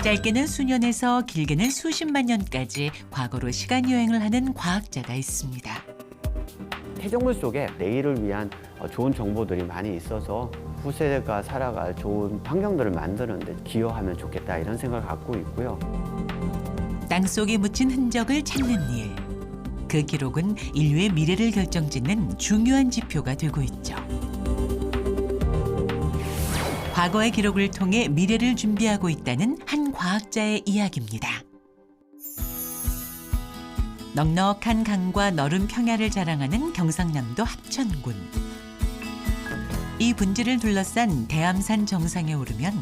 짧게는 수년에서 길게는 수십만 년까지 과거로 시간 여행을 하는 과학자가 있습니다. 태적물 속에 내일을 위한 좋은 정보들이 많이 있어서 후세가 살아갈 좋은 환경들을 만드는 데 기여하면 좋겠다 이런 생각을 갖고 있고요. 땅속에 묻힌 흔적을 찾는 일. 그 기록은 인류의 미래를 결정짓는 중요한 지표가 되고 있죠. 과거의 기록을 통해 미래를 준비하고 있다는 한 과학자의 이야기입니다. 넉넉한 강과 너른 평야를 자랑하는 경상남도 합천군. 이 분지를 둘러싼 대암산 정상에 오르면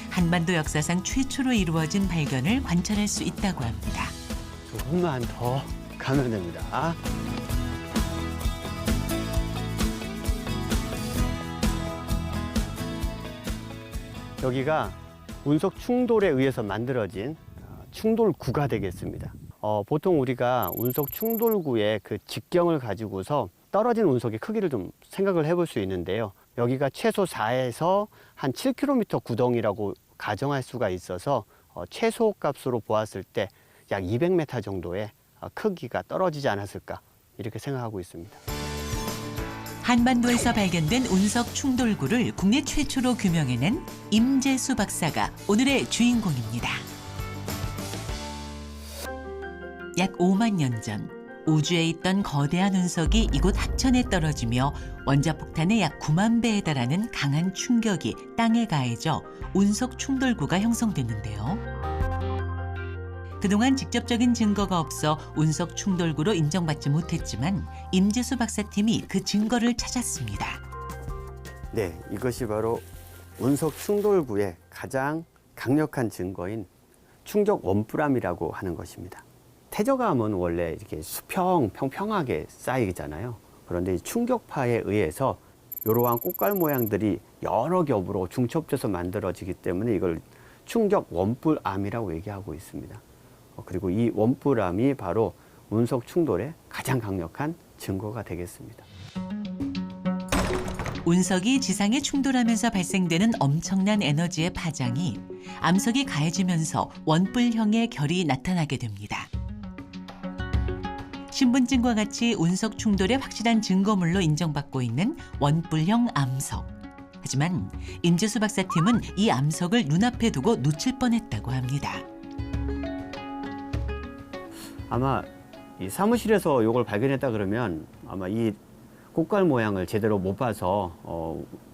한반도 역사상 최초로 이루어진 발견을 관찰할 수 있다고 합니다. 조금만 더 가면 됩니다. 여기가 운석 충돌에 의해서 만들어진 충돌구가 되겠습니다. 보통 우리가 운석 충돌구의 그 직경을 가지고서 떨어진 운석의 크기를 좀 생각을 해볼 수 있는데요. 여기가 최소 4에서 한 7km 구덩이라고 가정할 수가 있어서 최소 값으로 보았을 때 약 200m 정도의 크기가 떨어지지 않았을까 이렇게 생각하고 있습니다. 한반도에서 발견된 운석 충돌구를 국내 최초로 규명해낸 임재수 박사가 오늘의 주인공입니다. 약 5만 년 전 우주에 있던 거대한 운석이 이곳 합천에 떨어지며 원자폭탄의 약 9만 배에 달하는 강한 충격이 땅에 가해져 운석 충돌구가 형성됐는데요. 그동안 직접적인 증거가 없어 운석 충돌구로 인정받지 못했지만 임재수 박사팀이 그 증거를 찾았습니다. 네, 이것이 바로 운석 충돌구의 가장 강력한 증거인 충격 원뿔암이라고 하는 것입니다. 태저감은 원래 이렇게 평평하게 쌓이잖아요. 그런데 이 충격파에 의해서 이러한 꽃갈 모양들이 여러 겹으로 중첩돼서 만들어지기 때문에 이걸 충격 원뿔암이라고 얘기하고 있습니다. 그리고 이 원뿔암이 바로 운석 충돌의 가장 강력한 증거가 되겠습니다. 운석이 지상에 충돌하면서 발생되는 엄청난 에너지의 파장이 암석이 가해지면서 원뿔형의 결이 나타나게 됩니다. 신분증과 같이 운석 충돌의 확실한 증거물로 인정받고 있는 원뿔형 암석. 하지만 임재수 박사팀은 이 암석을 눈앞에 두고 놓칠 뻔했다고 합니다. 아마 이 사무실에서 이걸 발견했다 그러면 아마 이 꽃갈 모양을 제대로 못 봐서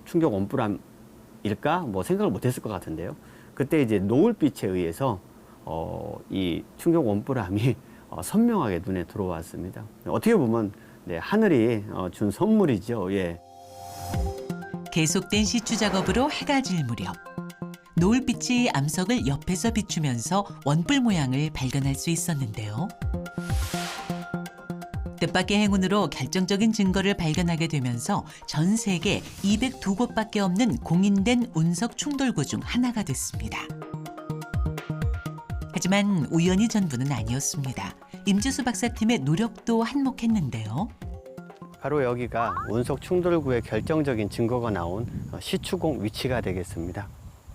충격 원뿔암일까 뭐 생각을 못했을 것 같은데요. 그때 이제 노을빛에 의해서 이 충격 원뿔암이 선명하게 눈에 들어왔습니다. 어떻게 보면 네, 하늘이 준 선물이죠. 예. 계속된 시추 작업으로 해가 질 무렵 노을빛이 암석을 옆에서 비추면서 원뿔 모양을 발견할 수 있었는데요. 뜻밖의 행운으로 결정적인 증거를 발견하게 되면서 전 세계 202곳밖에 없는 공인된 운석 충돌구 중 하나가 됐습니다. 하지만 우연이 전부는 아니었습니다. 임재수 박사팀의 노력도 한몫했는데요. 바로 여기가 운석 충돌구의 결정적인 증거가 나온 시추공 위치가 되겠습니다.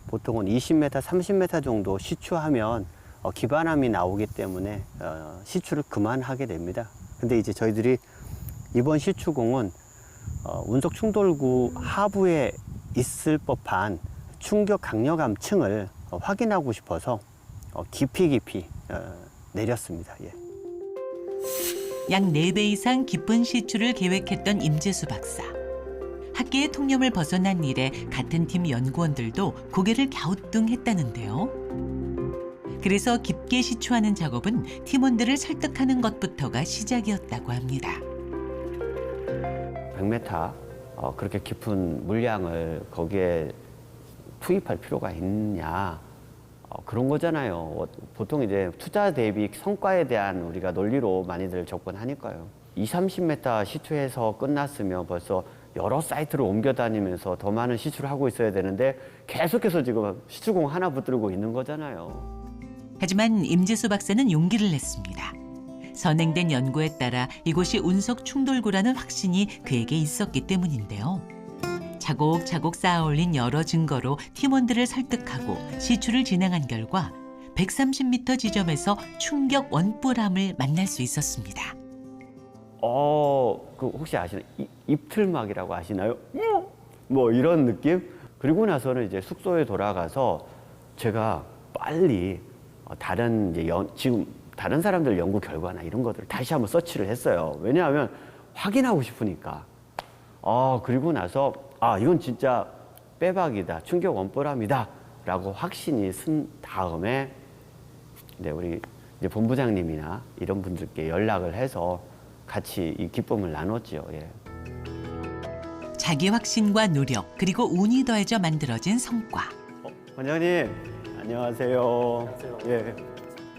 보통은 20m, 30m 정도 시추하면 기반암이 나오기 때문에 시추를 그만하게 됩니다. 근데 이제 저희들이 이번 시추공은 운석 충돌구 하부에 있을 법한 충격 강력암층을 확인하고 싶어서 깊이 내렸습니다. 예. 약 4배 이상 깊은 시추를 계획했던 임재수 박사. 학계의 통념을 벗어난 일에 같은 팀 연구원들도 고개를 갸우뚱했다는데요. 그래서 깊게 시추하는 작업은 팀원들을 설득하는 것부터가 시작이었다고 합니다. 100m 그렇게 깊은 물량을 거기에 투입할 필요가 있냐 그런 거잖아요. 보통 이제 투자 대비 성과에 대한 우리가 논리로 많이들 접근하니까요. 20-30m 시추해서 끝났으면 벌써 여러 사이트를 옮겨 다니면서 더 많은 시추를 하고 있어야 되는데 계속해서 지금 시추공 하나 붙들고 있는 거잖아요. 하지만 임재수 박사는 용기를 냈습니다. 선행된 연구에 따라 이곳이 운석 충돌구라는 확신이 그에게 있었기 때문인데요. 차곡차곡 쌓아올린 여러 증거로 팀원들을 설득하고 시추를 진행한 결과 130m 지점에서 충격 원뿔함을 만날 수 있었습니다. 그 혹시 아시나요? 입틀막이라고 아시나요? 뭐 이런 느낌? 그리고 나서는 이제 숙소에 돌아가서 제가 빨리 다른 이제 지금 다른 사람들 연구 결과나 이런 것들을 다시 한번 서치를 했어요. 왜냐하면 확인하고 싶으니까. 그리고 나서 이건 진짜 빼박이다, 충격 원뿔함이다라고 확신이 쓴 다음에 우리 이제 본부장님이나 이런 분들께 연락을 해서 같이 이 기쁨을 나눴죠. 예. 자기 확신과 노력 그리고 운이 더해져 만들어진 성과. 원장님 안녕하세요. 예.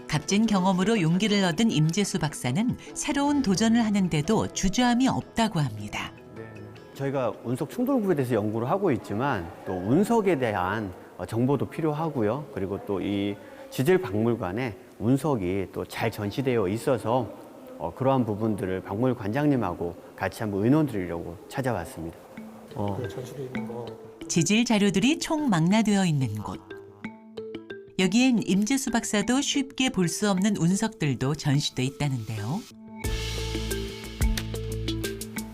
값진 경험으로 용기를 얻은 임재수 박사는 새로운 도전을 하는데도 주저함이 없다고 합니다. 저희가 운석 충돌구에 대해서 연구를 하고 있지만 또 운석에 대한 정보도 필요하고요. 그리고 또 이 지질박물관에 운석이 또 잘 전시되어 있어서 그러한 부분들을 박물관장님하고 같이 한번 의논 드리려고 찾아왔습니다. 전시돼 있는 거. 지질 자료들이 총망라되어 있는 곳. 여기엔 임재수 박사도 쉽게 볼 수 없는 운석들도 전시돼 있다는데요.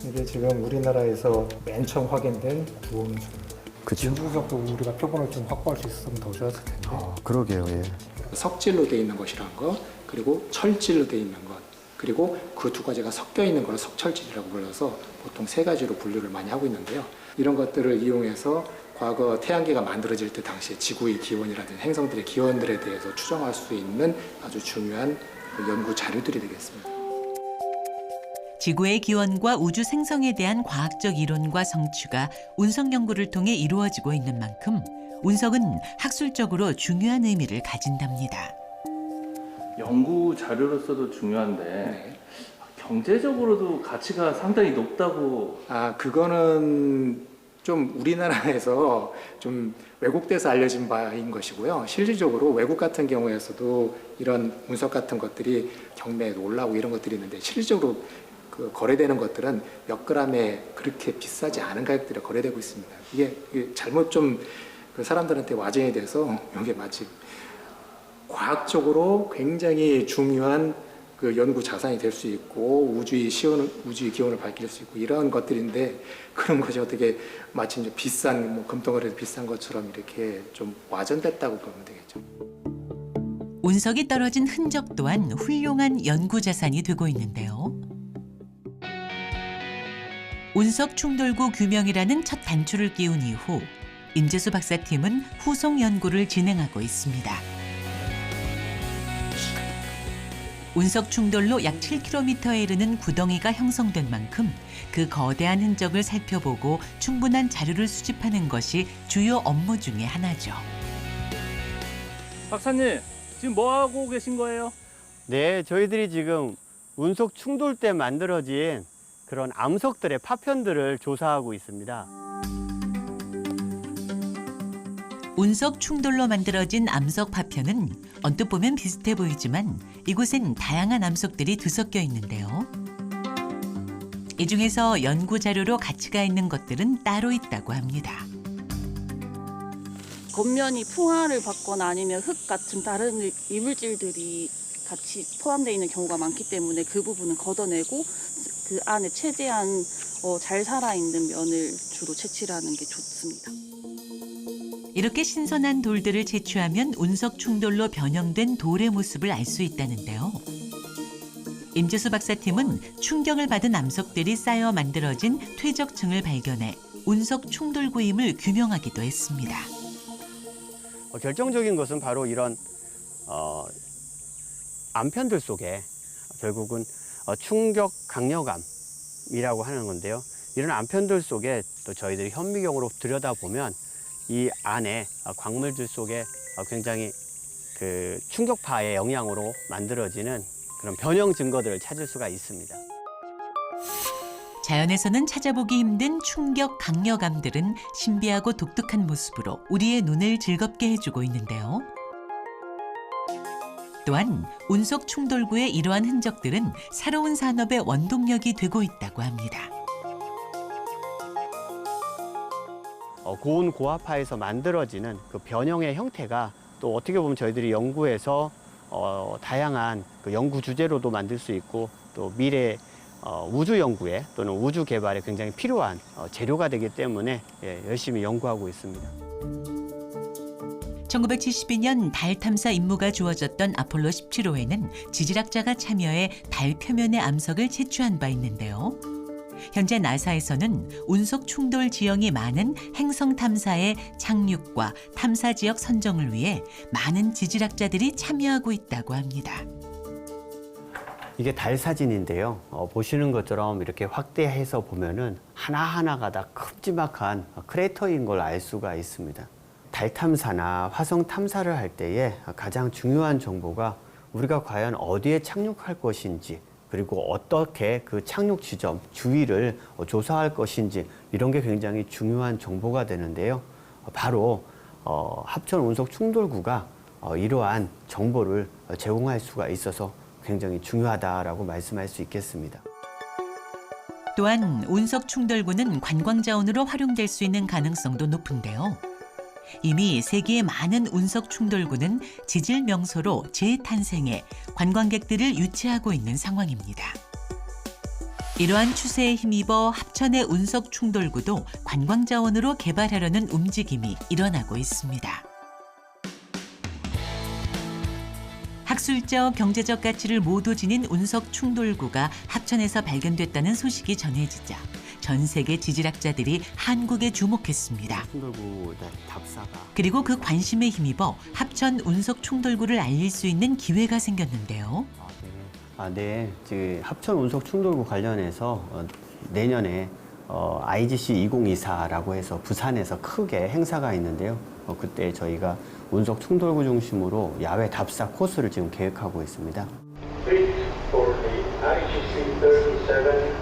이게 지금 우리나라에서 맨 처음 확인된 구운석입니다. 그렇죠. 진주석도 우리가 표본을 좀 확보할 수 있으면 더 좋았을 텐데. 그러게요. 예. 석질로 돼 있는 것이란 것, 그리고 철질로 돼 있는 것, 그리고 그 두 가지가 섞여 있는 걸 석철질이라고 불러서 보통 세 가지로 분류를 많이 하고 있는데요. 이런 것들을 이용해서 과거 태양계가 만들어질 때 당시에 지구의 기원이라든지 행성들의 기원들에 대해서 추정할 수 있는 아주 중요한 연구 자료들이 되겠습니다. 지구의 기원과 우주 생성에 대한 과학적 이론과 성취가 운석 연구를 통해 이루어지고 있는 만큼 운석은 학술적으로 중요한 의미를 가진답니다. 연구 자료로서도 중요한데 네. 경제적으로도 가치가 상당히 높다고. 그거는 좀 우리나라에서 좀 왜곡돼서 알려진 바인 것이고요. 실질적으로 외국 같은 경우에서도 이런 운석 같은 것들이 경매에 올라오고 이런 것들이 있는데 실질적으로 그 거래되는 것들은 몇 그램에 그렇게 비싸지 않은 가격대로 거래되고 있습니다. 이게 잘못 좀 그 사람들한테 와전이 돼서 이게 마치 과학적으로 굉장히 중요한 그 연구 자산이 될 수 있고 우주의 기원을 밝힐 수 있고 이런 것들인데 그런 것이 어떻게 마치 이제 비싼 금덩어리에서 비싼 것처럼 이렇게 좀 와전됐다고 보면 되겠죠. 운석이 떨어진 흔적 또한 훌륭한 연구 자산이 되고 있는데요. 운석 충돌구 규명이라는 첫 단추를 끼운 이후 임재수 박사팀은 후속 연구를 진행하고 있습니다. 운석 충돌로 약 7km에 이르는 구덩이가 형성된 만큼 그 거대한 흔적을 살펴보고 충분한 자료를 수집하는 것이 주요 업무 중의 하나죠. 박사님, 지금 뭐 하고 계신 거예요? 네, 저희들이 지금 운석 충돌 때 만들어진 그런 암석들의 파편들을 조사하고 있습니다. 운석 충돌로 만들어진 암석 파편은 언뜻 보면 비슷해 보이지만 이곳엔 다양한 암석들이 뒤섞여 있는데요. 이 중에서 연구 자료로 가치가 있는 것들은 따로 있다고 합니다. 겉면이 풍화를 받거나 아니면 흙 같은 다른 이물질들이 같이 포함되어 있는 경우가 많기 때문에 그 부분은 걷어내고 그 안에 최대한 잘 살아있는 면을 주로 채취하는 게 좋습니다. 이렇게 신선한 돌들을 채취하면 운석 충돌로 변형된 돌의 모습을 알 수 있다는데요. 임재수 박사팀은 충격을 받은 암석들이 쌓여 만들어진 퇴적층을 발견해 운석 충돌구임을 규명하기도 했습니다. 결정적인 것은 바로 이런 암편들 속에 결국은 충격 강력암이라고 하는 건데요. 이런 암편들 속에 또 저희들이 현미경으로 들여다보면 이 안에 광물들 속에 굉장히 그 충격파의 영향으로 만들어지는 그런 변형 증거들을 찾을 수가 있습니다. 자연에서는 찾아보기 힘든 충격 강력암들은 신비하고 독특한 모습으로 우리의 눈을 즐겁게 해주고 있는데요. 또한 운석 충돌구의 이러한 흔적들은 새로운 산업의 원동력이 되고 있다고 합니다. 고온 고압하에서 만들어지는 그 변형의 형태가 또 어떻게 보면 저희들이 연구해서 다양한 그 연구 주제로도 만들 수 있고 또 미래 우주 연구에 또는 우주 개발에 굉장히 필요한 재료가 되기 때문에 열심히 연구하고 있습니다. 1972년 달 탐사 임무가 주어졌던 아폴로 17호에는 지질학자가 참여해 달 표면의 암석을 채취한 바 있는데요. 현재 나사에서는 운석 충돌 지형이 많은 행성 탐사의 착륙과 탐사 지역 선정을 위해 많은 지질학자들이 참여하고 있다고 합니다. 이게 달 사진인데요. 보시는 것처럼 이렇게 확대해서 보면은 하나하나가 다 큼지막한 크레이터인 걸 알 수가 있습니다. 달 탐사나 화성 탐사를 할 때에 가장 중요한 정보가 우리가 과연 어디에 착륙할 것인지 그리고 어떻게 그 착륙 지점 주위를 조사할 것인지 이런 게 굉장히 중요한 정보가 되는데요. 바로 합천 운석 충돌구가 이러한 정보를 제공할 수가 있어서 굉장히 중요하다라고 말씀할 수 있겠습니다. 또한 운석 충돌구는 관광 자원으로 활용될 수 있는 가능성도 높은데요. 이미 세계의 많은 운석 충돌구는 지질 명소로 재탄생해 관광객들을 유치하고 있는 상황입니다. 이러한 추세에 힘입어 합천의 운석 충돌구도 관광 자원으로 개발하려는 움직임이 일어나고 있습니다. 학술적, 경제적 가치를 모두 지닌 운석 충돌구가 합천에서 발견됐다는 소식이 전해지자 전 세계 지질학자들이 한국에 주목했습니다. 충돌구 답사가 그리고 그 관심에 힘입어 합천 운석 충돌구를 알릴 수 있는 기회가 생겼는데요. 네. 지금 합천 운석 충돌구 관련해서 내년에 IGC 2024라고 해서 부산에서 크게 행사가 있는데요. 그때 저희가 운석 충돌구 중심으로 야외 답사 코스를 지금 계획하고 있습니다. for the IGC 37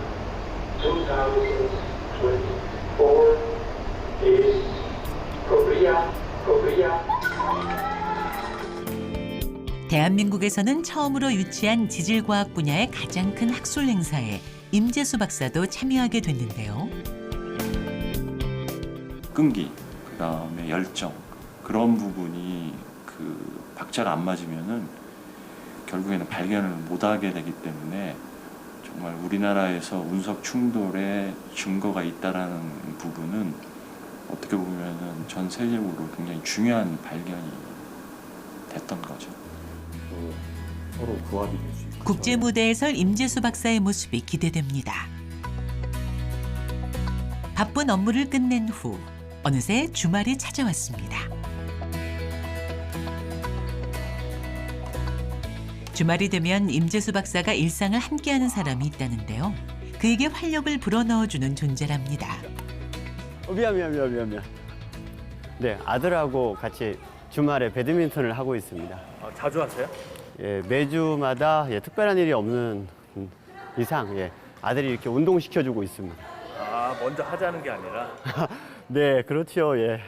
2024 is Korea. 대한민국에서는 처음으로 유치한 지질과학 분야의 가장 큰 학술 행사에 임재수 박사도 참여하게 됐는데요. 끈기, 그다음에 열정 그런 부분이 그 박자가 안 맞으면은 결국에는 발견을 못하게 되기 때문에 정말 우리나라에서 운석 충돌의 증거가 있다라는 부분은 어떻게 보면은 전 세계적으로 굉장히 중요한 발견이 됐던 거죠. 서로 부합이 될 수 있고 국제 무대에 설 임재수 박사의 모습이 기대됩니다. 바쁜 업무를 끝낸 후 어느새 주말이 찾아왔습니다. 주말이 되면 임재수 박사가 일상을 함께하는 사람이 있다는데요. 그에게 활력을 불어넣어주는 존재랍니다. 미안. 네, 아들하고 같이 주말에 배드민턴을 하고 있습니다. 자주 하세요? 예, 매주마다 특별한 일이 없는 이상 아들이 이렇게 운동시켜주고 있습니다. 아, 먼저 하자는 게 아니라? 네, 그렇죠. 예.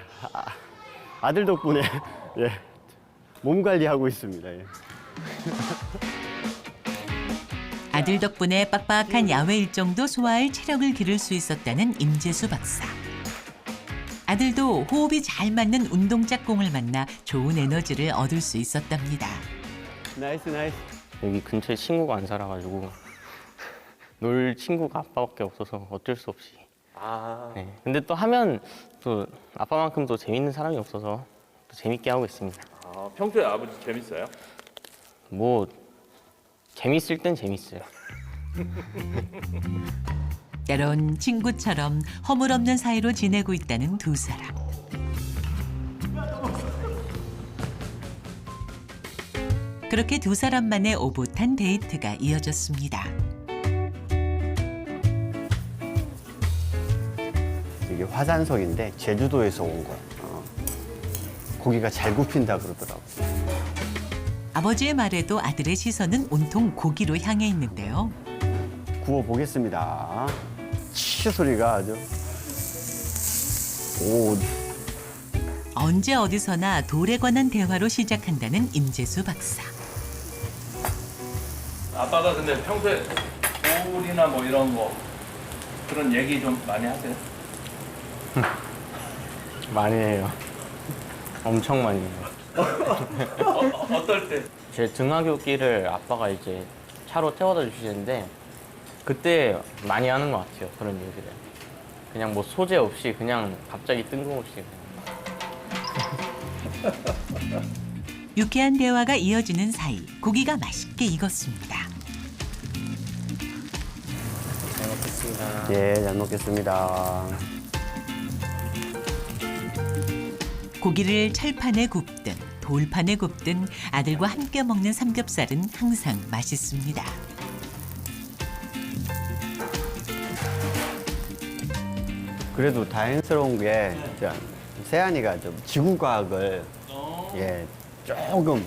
아들 덕분에 몸 관리하고 있습니다. 예. 아들 덕분에 빡빡한 야외 일정도 소화할 체력을 기를 수 있었다는 임재수 박사. 아들도 호흡이 잘 맞는 운동 짝꿍을 만나 좋은 에너지를 얻을 수 있었답니다. 나이스. 여기 근처에 친구가 안 살아가지고 놀 친구가 아빠밖에 없어서 어쩔 수 없이. 네. 근데 또 하면 또 아빠만큼 또 재밌는 사람이 없어서 또 재밌게 하고 있습니다. 아, 평소에 아버지 재밌어요? 뭐 재밌을 땐 재밌어요. 때론 친구처럼 허물없는 사이로 지내고 있다는 두 사람. 그렇게 두 사람만의 오붓한 데이트가 이어졌습니다. 이게 화산석인데 제주도에서 온 거. 고기가 잘 굽힌다 그러더라고요. 아버지의 말에도 아들의 시선은 온통 고기로 향해 있는데요. 구워 보겠습니다. 치 소리가 아주. 오. 언제 어디서나 돌에 관한 대화로 시작한다는 임재수 박사. 아빠가 근데 평소에 돌이나 뭐 이런 거 그런 얘기 좀 많이 하세요? 많이 해요. 엄청 많이 해요. 어떨 때? 제 등하굣길을 아빠가 이제 차로 태워다 주시는데 그때 많이 하는 것 같아요. 그런 얘기를. 그냥 뭐 소재 없이 그냥 갑자기 뜬금없이 그냥. 유쾌한 대화가 이어지는 사이 고기가 맛있게 익었습니다. 잘 먹겠습니다. 예, 잘 먹겠습니다. 고기를 철판에 굽든 돌판에 굽든 아들과 함께 먹는 삼겹살은 항상 맛있습니다. 그래도 다행스러운 게 세안이가 좀 지구과학을 예, 조금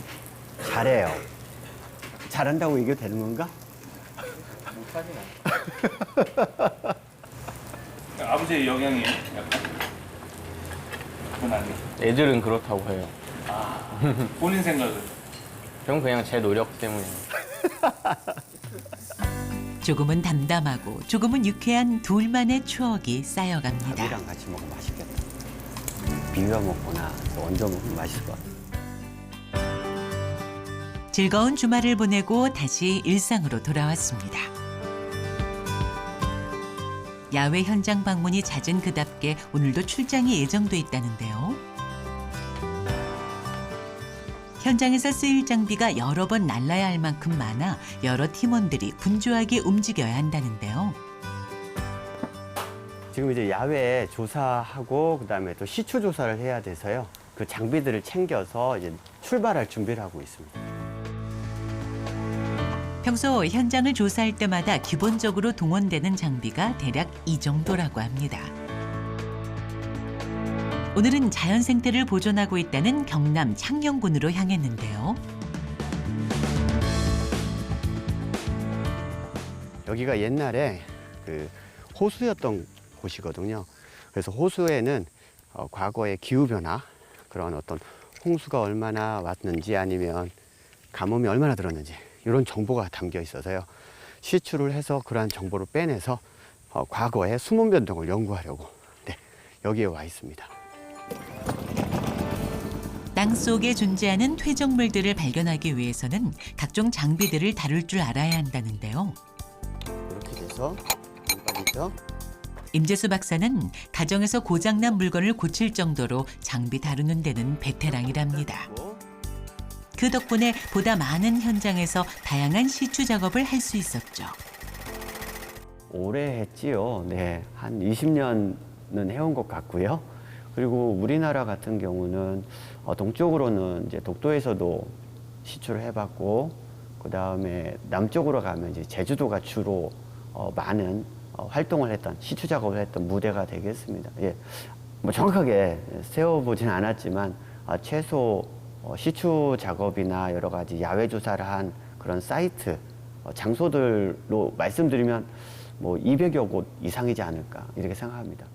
잘해요. 잘한다고 얘기해도 되는 건가? 아버지의 영향이 약간 그건 아니에요. 애들은 그렇다고 해요. 본인 생각은? 저는 그냥 제 노력 때문에. 조금은 담담하고 조금은 유쾌한 둘만의 추억이 쌓여갑니다. 밥이랑 같이 먹으면 맛있겠다. 비벼 먹거나 얹어 먹으면 맛있을 것 같아요. 즐거운 주말을 보내고 다시 일상으로 돌아왔습니다. 야외 현장 방문이 잦은 그답게 오늘도 출장이 예정돼 있다는데요. 현장에서 쓰일 장비가 여러 번 날라야 할 만큼 많아 여러 팀원들이 분주하게 움직여야 한다는데요. 지금 이제 야외 조사하고 그다음에 또 시추 조사를 해야 돼서요. 그 장비들을 챙겨서 이제 출발할 준비를 하고 있습니다. 평소 현장을 조사할 때마다 기본적으로 동원되는 장비가 대략 이 정도라고 합니다. 오늘은 자연 생태를 보존하고 있다는 경남 창녕군으로 향했는데요. 여기가 옛날에 그 호수였던 곳이거든요. 그래서 호수에는 과거의 기후변화, 그런 어떤 홍수가 얼마나 왔는지 아니면 가뭄이 얼마나 들었는지 이런 정보가 담겨 있어서요. 시추를 해서 그러한 정보를 빼내서 과거의 수문 변동을 연구하려고 여기에 와 있습니다. 땅 속에 존재하는 퇴적물들을 발견하기 위해서는 각종 장비들을 다룰 줄 알아야 한다는데요. 이렇게 돼서 안 빠지죠? 임재수 박사는 가정에서 고장난 물건을 고칠 정도로 장비 다루는 데는 베테랑이랍니다. 그 덕분에 보다 많은 현장에서 다양한 시추 작업을 할 수 있었죠. 오래 했지요. 네, 한 20년은 해온 것 같고요. 그리고 우리나라 같은 경우는 동쪽으로는 이제 독도에서도 시추를 해봤고, 그 다음에 남쪽으로 가면 이제 제주도가 주로 많은 활동을 했던 시추 작업을 했던 무대가 되겠습니다. 예, 뭐 정확하게 세워보진 않았지만 최소 시추 작업이나 여러 가지 야외 조사를 한 그런 사이트 장소들로 말씀드리면 뭐 200여 곳 이상이지 않을까 이렇게 생각합니다.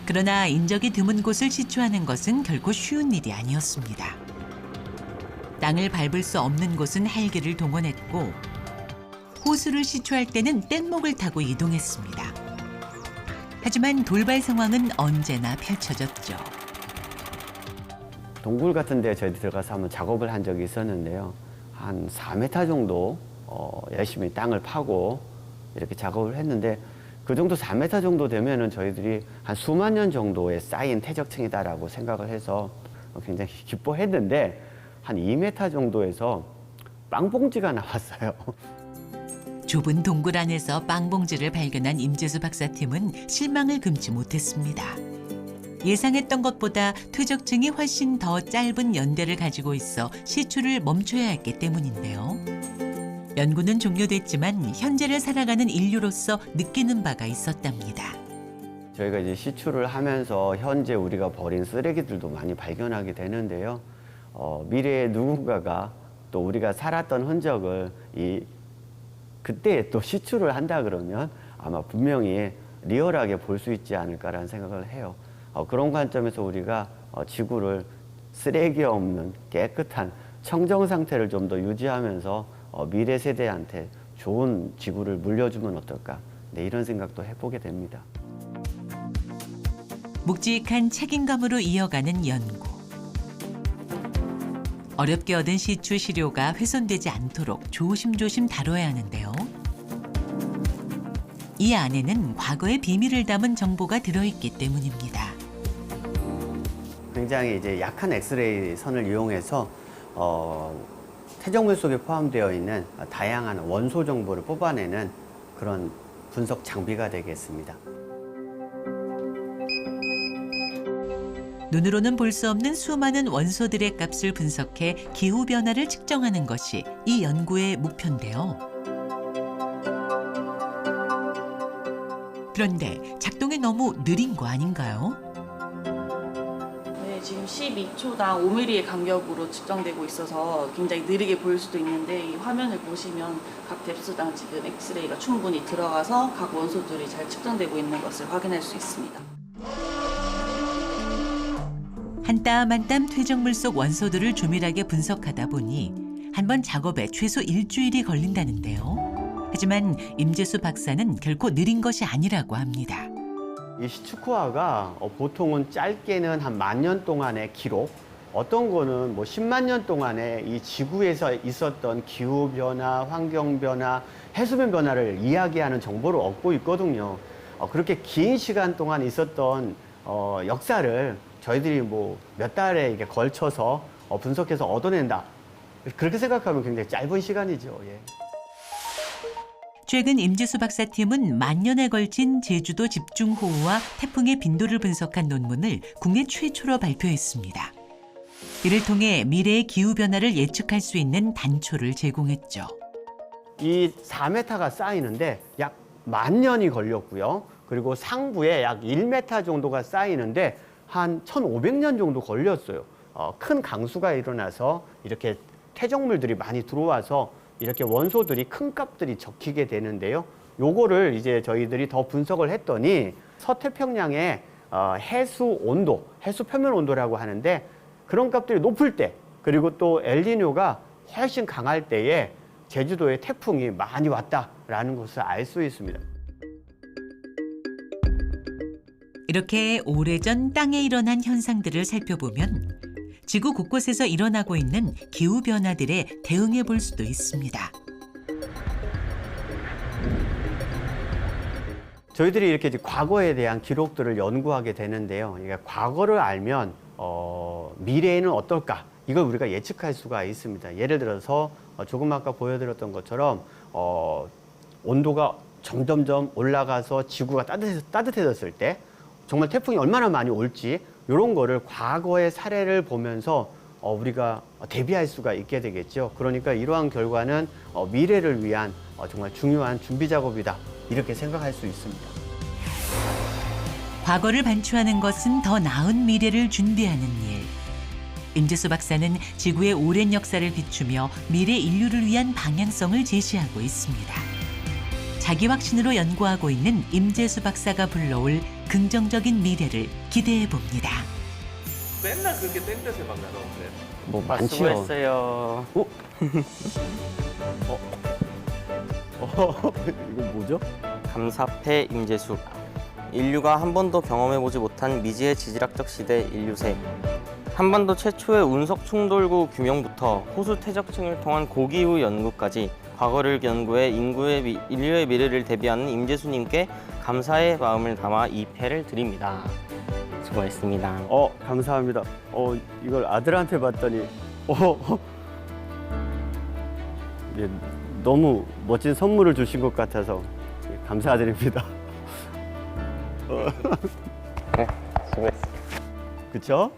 그러나 인적이 드문 곳을 시추하는 것은 결코 쉬운 일이 아니었습니다. 땅을 밟을 수 없는 곳은 헬기를 동원했고 호수를 시추할 때는 뗏목을 타고 이동했습니다. 하지만 돌발 상황은 언제나 펼쳐졌죠. 동굴 같은 데 저희들 들어가서 한번 작업을 한 적이 있었는데요. 한 4m 정도 열심히 땅을 파고 이렇게 작업을 했는데 그 정도 4m 정도 되면은 저희들이 한 수만 년 정도의 쌓인 퇴적층이다라고 생각을 해서 굉장히 기뻐했는데 한 2m 정도에서 빵봉지가 나왔어요. 좁은 동굴 안에서 빵봉지를 발견한 임재수 박사팀은 실망을 금치 못했습니다. 예상했던 것보다 퇴적층이 훨씬 더 짧은 연대를 가지고 있어 시추를 멈춰야 했기 때문인데요. 연구는 종료됐지만 현재를 살아가는 인류로서 느끼는 바가 있었답니다. 저희가 이제 시추를 하면서 현재 우리가 버린 쓰레기들도 많이 발견하게 되는데요. 미래의 누군가가 또 우리가 살았던 흔적을 그때 또 시추를 한다 그러면 아마 분명히 리얼하게 볼 수 있지 않을까라는 생각을 해요. 그런 관점에서 우리가 지구를 쓰레기 없는 깨끗한 청정 상태를 좀 더 유지하면서 미래 세대한테 좋은 지구를 물려주면 어떨까? 이런 생각도 해보게 됩니다. 묵직한 책임감으로 이어가는 연구. 어렵게 얻은 시추 시료가 훼손되지 않도록 조심조심 다뤄야 하는데요. 이 안에는 과거의 비밀을 담은 정보가 들어있기 때문입니다. 굉장히 이제 약한 엑스레이 선을 이용해서 퇴적물 속에 포함되어 있는 다양한 원소 정보를 뽑아내는 그런 분석 장비가 되겠습니다. 눈으로는 볼 수 없는 수많은 원소들의 값을 분석해 기후 변화를 측정하는 것이 이 연구의 목표인데요. 그런데 작동이 너무 느린 거 아닌가요? 네, 지금 12초당 5mm의 간격으로 측정되고 있어서 굉장히 느리게 보일 수도 있는데 이 화면을 보시면 각 뎁스당 지금 엑스레이가 충분히 들어가서 각 원소들이 잘 측정되고 있는 것을 확인할 수 있습니다. 한 땀 한 땀 퇴적물 속 원소들을 조밀하게 분석하다 보니 한 번 작업에 최소 일주일이 걸린다는데요. 하지만 임재수 박사는 결코 느린 것이 아니라고 합니다. 이 시추코아가 보통은 짧게는 한 10,000년 동안의 기록, 어떤 거는 뭐 10만 년 동안에 이 지구에서 있었던 기후 변화, 환경 변화, 해수면 변화를 이야기하는 정보를 얻고 있거든요. 그렇게 긴 시간 동안 있었던 역사를 저희들이 뭐 몇 달에 이게 걸쳐서 분석해서 얻어낸다. 그렇게 생각하면 굉장히 짧은 시간이죠. 예. 최근 임재수 박사팀은 만년에 걸친 제주도 집중호우와 태풍의 빈도를 분석한 논문을 국내 최초로 발표했습니다. 이를 통해 미래의 기후변화를 예측할 수 있는 단초를 제공했죠. 이 4m가 쌓이는데 약 10,000년이 걸렸고요. 그리고 상부에 약 1m 정도가 쌓이는데 한 1,500년 정도 걸렸어요. 큰 강수가 일어나서 이렇게 퇴적물들이 많이 들어와서 이렇게 원소들이 큰 값들이 적히게 되는데요. 요거를 이제 저희들이 더 분석을 했더니 서태평양의 해수 온도, 해수 표면 온도라고 하는데 그런 값들이 높을 때 그리고 또 엘니뇨가 훨씬 강할 때에 제주도에 태풍이 많이 왔다라는 것을 알 수 있습니다. 이렇게 오래전 땅에 일어난 현상들을 살펴보면 지구 곳곳에서 일어나고 있는 기후변화들에 대응해 볼 수도 있습니다. 저희들이 이렇게 이제 과거에 대한 기록들을 연구하게 되는데요. 그러니까 과거를 알면 미래에는 어떨까? 이걸 우리가 예측할 수가 있습니다. 예를 들어서 조금 아까 보여드렸던 것처럼 온도가 점점점 올라가서 지구가 따뜻해졌을 때 정말 태풍이 얼마나 많이 올지 이런 거를 과거의 사례를 보면서 우리가 대비할 수가 있게 되겠죠. 그러니까 이러한 결과는 미래를 위한 정말 중요한 준비 작업이다. 이렇게 생각할 수 있습니다. 과거를 반추하는 것은 더 나은 미래를 준비하는 일. 임재수 박사는 지구의 오랜 역사를 비추며 미래 인류를 위한 방향성을 제시하고 있습니다. 자기 확신으로 연구하고 있는 임재수 박사가 불러올 긍정적인 미래를 기대해 봅니다. 맨날 그렇게 땡볕에만 가서 그래. 뭐 많지요. 수고했어요. 이거 뭐죠? 감사패 임재수. 인류가 한 번도 경험해보지 못한 미지의 지질학적 시대 인류세. 한반도 최초의 운석 충돌구 규명부터 호수 퇴적층을 통한 고기후 연구까지 과거를 연구해 인류의 미래를 대비하는 임재수님께 감사의 마음을 담아 이 패를 드립니다. 수고했습니다. 감사합니다. 이걸 아들한테 봤더니 예, 너무 멋진 선물을 주신 것 같아서 감사드립니다. 네, 수고했어요. 그쵸?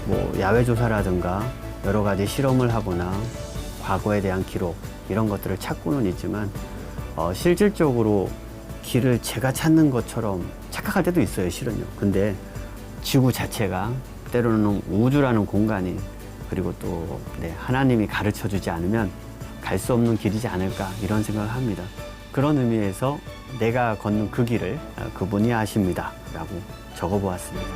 뭐 야외 조사라든가 여러 가지 실험을 하거나 과거에 대한 기록 이런 것들을 찾고는 있지만 실질적으로 길을 제가 찾는 것처럼 착각할 때도 있어요, 실은요. 근데 지구 자체가 때로는 우주라는 공간이 그리고 또 하나님이 가르쳐 주지 않으면 갈 수 없는 길이지 않을까 이런 생각을 합니다. 그런 의미에서 내가 걷는 그 길을 그분이 아십니다 라고 적어보았습니다.